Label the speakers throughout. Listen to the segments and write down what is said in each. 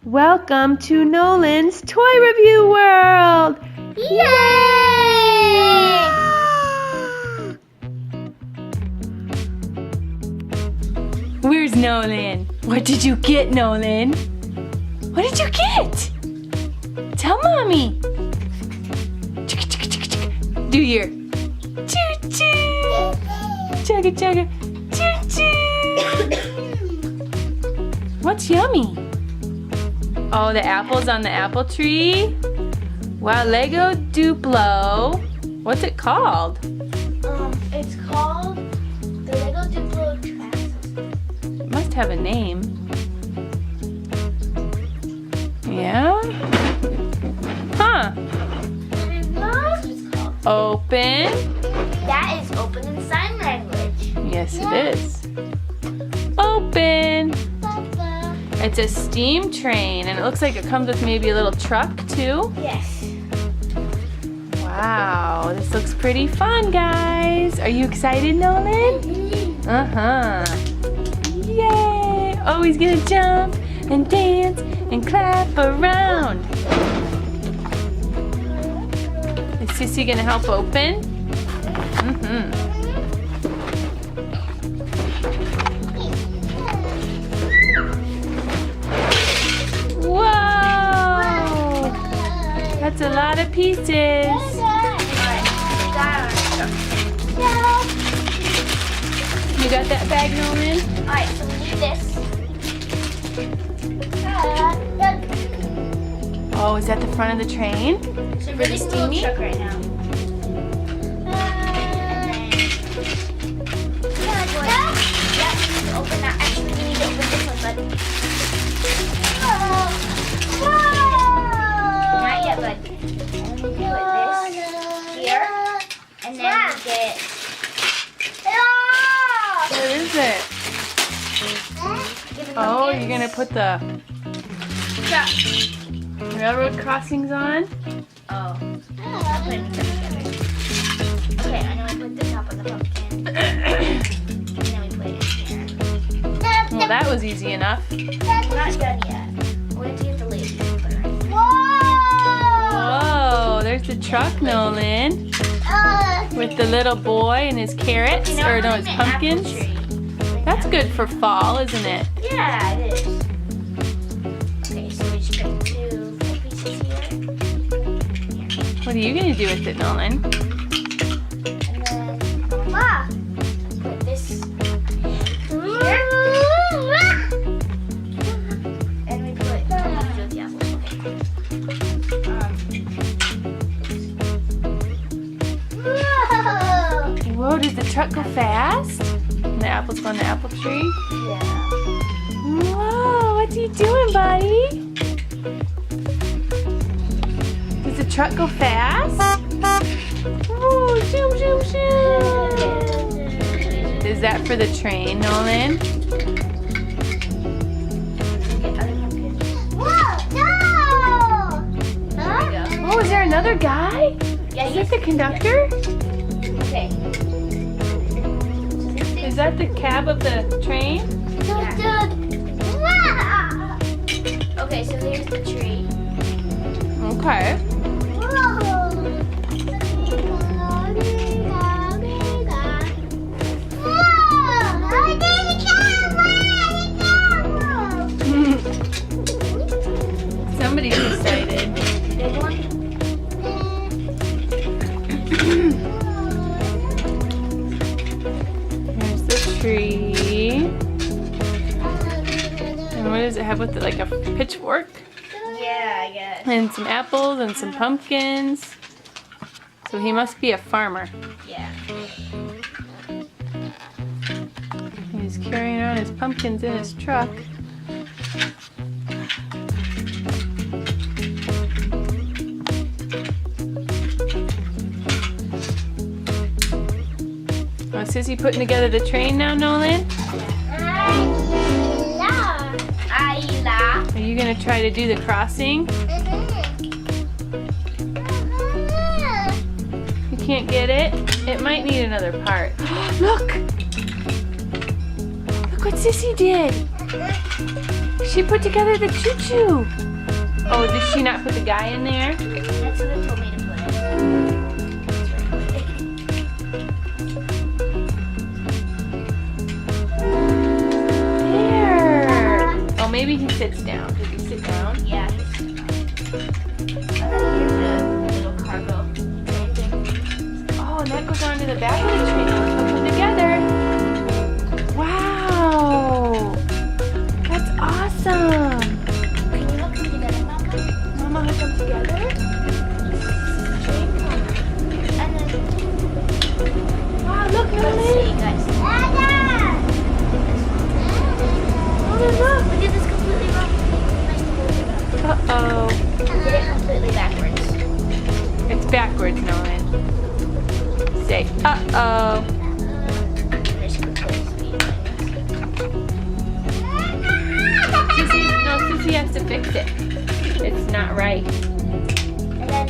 Speaker 1: Welcome to Nolan's Toy Review World!
Speaker 2: Yay!
Speaker 1: Where's Nolan? What did you get, Nolan? What did you get? Tell Mommy. Do your choo-choo. Chugga chugga. Choo-choo. What's yummy? Oh, the apples on the apple tree. Wow, Lego Duplo. What's it called?
Speaker 2: It's called the Lego Duplo Tracks.
Speaker 1: It must have a name. Yeah? Huh.
Speaker 2: That's what it's called.
Speaker 1: Open.
Speaker 2: That is open in sign language.
Speaker 1: Yes, it is. Open. It's a steam train, and it looks like it comes with maybe a little truck, too.
Speaker 2: Yes.
Speaker 1: Wow, this looks pretty fun, guys. Are you excited, Nolan? Uh-huh. Yay! Oh, he's gonna jump and dance and clap around. Is Sissy gonna help open? Mm-hmm. Whoa! That's a lot of pieces. You got that bag, Nolan?
Speaker 2: Alright, so we need this.
Speaker 1: Oh, is that the front of the train?
Speaker 2: So we're really steamy truck right now. Open that. Actually, we need to open this one, bud. Not yet, bud. And then we put this here, and then we get.
Speaker 1: What is it? Oh, you're gonna put the railroad crossings on?
Speaker 2: Oh. I'll put it together. Okay, I'm gonna put the top on the pumpkin. And then we put it in here.
Speaker 1: Well, that was easy enough.
Speaker 2: We're not done yet. We're going to get the lid.
Speaker 1: Whoa, there's the truck, Nolan, with the little boy and his carrots, or no, his pumpkins. That's good for fall, isn't it?
Speaker 2: Yeah, it is. Okay, so we just put 2 pieces here.
Speaker 1: What are you gonna do with it, Nolan?
Speaker 2: And then, put this here. And we put the apples.
Speaker 1: Whoa, does the truck go fast? And the apples go on the apple tree?
Speaker 2: Yeah.
Speaker 1: Whoa, what's he doing, buddy? Does the truck go fast? Whoa, shoo, shoo, shoo. Is that for the train, Nolan? Oh, is there another guy?
Speaker 2: Yeah,
Speaker 1: Is that the conductor?
Speaker 2: Okay.
Speaker 1: Is that the cab of the train?
Speaker 2: Yeah. Okay, so here's the tree.
Speaker 1: Okay. Somebody's excited.
Speaker 2: Big one?
Speaker 1: Here's the tree. And what does it have with it? Like a pitchfork?
Speaker 2: Yeah, I guess.
Speaker 1: And some apples and some pumpkins. So he must be a farmer.
Speaker 2: Yeah.
Speaker 1: He's carrying around his pumpkins in his truck. Oh, is Sissy putting together the train now, Nolan? Are you gonna try to do the crossing? You can't get it? It might need another part. Look! Look what Sissy did! she put together the choo-choo. Oh, did she not put the guy in there?
Speaker 2: That's what it told me to put it.
Speaker 1: There. Oh, maybe he sits down. Did he sit down?
Speaker 2: Yeah, he's here's a little cargo train thing.
Speaker 1: Oh, and that goes on to the back of the train. Let's put them together. Wow. That's awesome.
Speaker 2: Can you look them together, Mama?
Speaker 1: Mama hook them together?
Speaker 2: Train car. And then,
Speaker 1: Wow, look,
Speaker 2: let's
Speaker 1: Nolan.
Speaker 2: see, guys.
Speaker 1: Nolan, look.
Speaker 2: We did this completely wrong.
Speaker 1: Uh-oh.
Speaker 2: We did it completely backwards.
Speaker 1: It's backwards, Nolan. Say, uh-oh.
Speaker 2: There's complete speed.
Speaker 1: Sissy has to fix it. It's not right.
Speaker 2: And then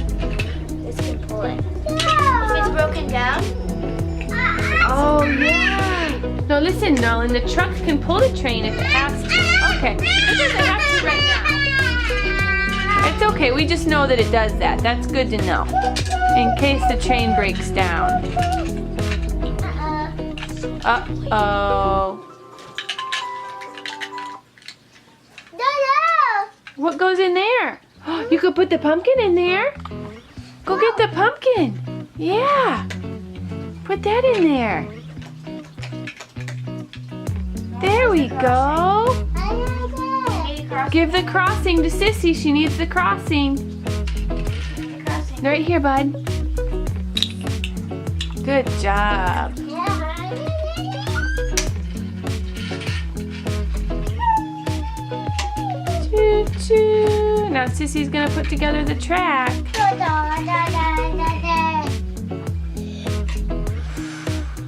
Speaker 2: this can pull it. If it's broken down,
Speaker 1: Oh, yeah. No, listen, Nolan, the truck can pull the train if it has to. Okay, it doesn't have to right now. It's okay, we just know that it does that. That's good to know. In case the train breaks down. Uh-oh. What goes in there? You could put the pumpkin in there. Go get the pumpkin. Yeah. Put that in there. There we go. Give the crossing to Sissy. She needs the crossing. Right here, bud. Good job. Choo choo. Now Sissy's gonna put together the track.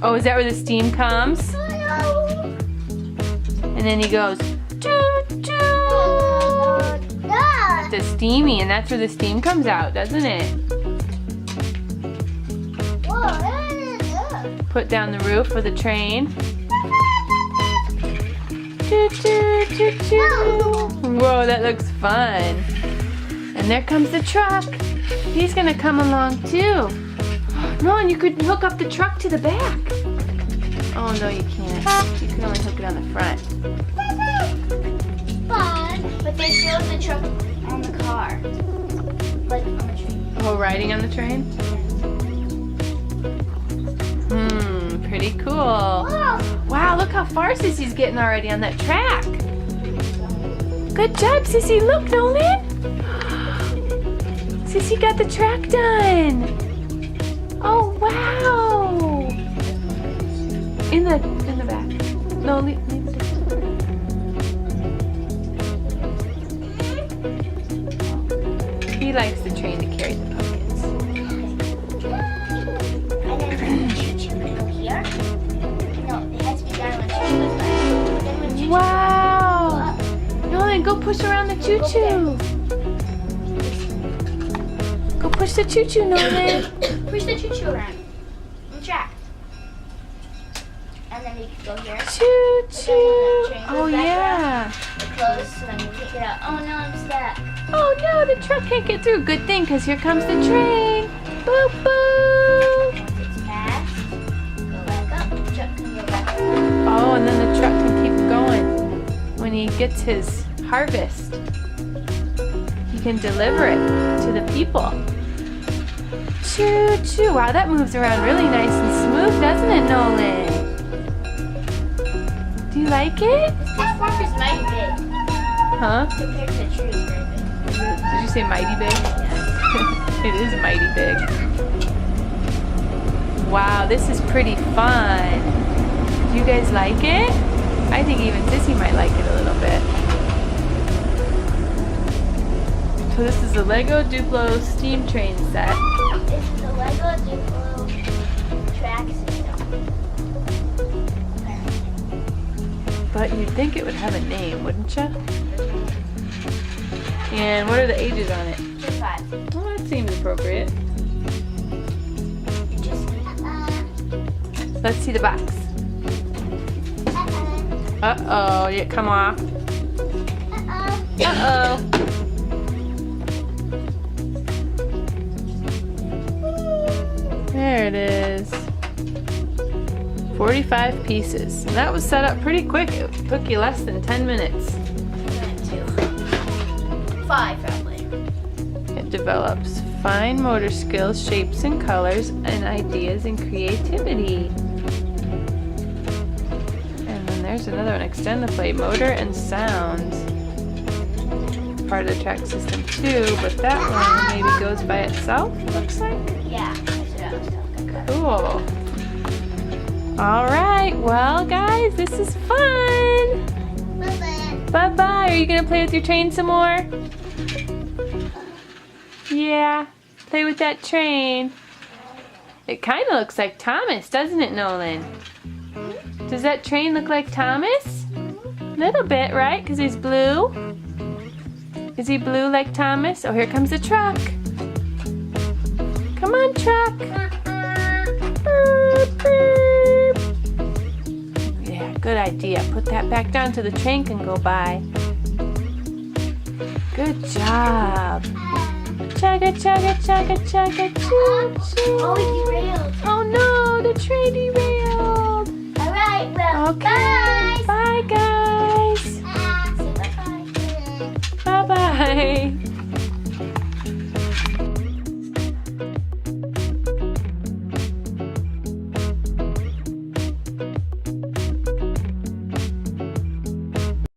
Speaker 1: Oh, is that where the steam comes? And then he goes choo choo. It's steamy, and that's where the steam comes out, doesn't it? Put down the roof for the train. Choo choo choo choo. Whoa, that looks fun. And there comes the truck. He's gonna come along too. No, and you could hook up the truck to the back. Oh no, you can't. You can only hook it on the front.
Speaker 2: But they showed the truck on the car. Like on the train.
Speaker 1: Oh, riding on the train? Pretty cool. Wow, look how far Sissy's getting already on that track. Good job, Sissy. Look, Nolan. Sissy got the track done. Oh, wow. In the back. No, leave it there. He likes the train to carry the pumpkins.
Speaker 2: And then choo-choo can go here. No, it has to be done when choo-choo goes by. Then when choo-choo
Speaker 1: Wow. Nolan, go push around the choo-choo. Go push the choo-choo, Nolan.
Speaker 2: push the choo-choo around. The track. And then we can go here.
Speaker 1: Choo-choo. Oh, yeah.
Speaker 2: It closed, so then we can't get out. Oh no, I'm stuck.
Speaker 1: Oh, no, the truck can't get through. Good thing, because here comes the train. Boop, boop.
Speaker 2: Once it's past, go back up. The truck can go back up.
Speaker 1: Oh, and then the truck can keep going. When he gets his harvest, he can deliver it to the people. Choo choo. Wow, that moves around really nice and smooth, doesn't it, Nolan? Do you like it?
Speaker 2: This fork is mighty big
Speaker 1: Huh?
Speaker 2: compared to the tree. It's very big.
Speaker 1: Did you say mighty big?
Speaker 2: Yeah.
Speaker 1: It is mighty big. Wow, this is pretty fun. Do you guys like it? I think even Sissy might like it a little bit. So this is the Lego Duplo steam train set.
Speaker 2: It's the Lego Duplo track system.
Speaker 1: But you'd think it would have a name, wouldn't you? And what are the ages on it?
Speaker 2: Just 5.
Speaker 1: Well, that seems appropriate. Let's see the box. Uh-oh, did it come off? Uh-oh. There it is. 45 pieces. And that was set up pretty quick. It took you less than 10 minutes.
Speaker 2: 5 probably.
Speaker 1: It develops fine motor skills, shapes and colors, and ideas and creativity. And then there's another one. Extend the play, motor and sound. Part of the track system too, but that one maybe goes by itself, it looks like.
Speaker 2: Yeah, that's what I was talking about.
Speaker 1: Cool. Alright, well guys, this is fun.
Speaker 2: Bye-bye.
Speaker 1: Bye-bye. Are you going to play with your train some more? Yeah, play with that train. It kind of looks like Thomas, doesn't it, Nolan? Does that train look like Thomas? A little bit, right? Because he's blue. Is he blue like Thomas? Oh, here comes the truck. Come on, truck. Beep, beep. Yeah, good idea. Put that back down so the train can go by. Good job. Chugga, chugga, chugga, chugga, choo, choo.
Speaker 2: Oh,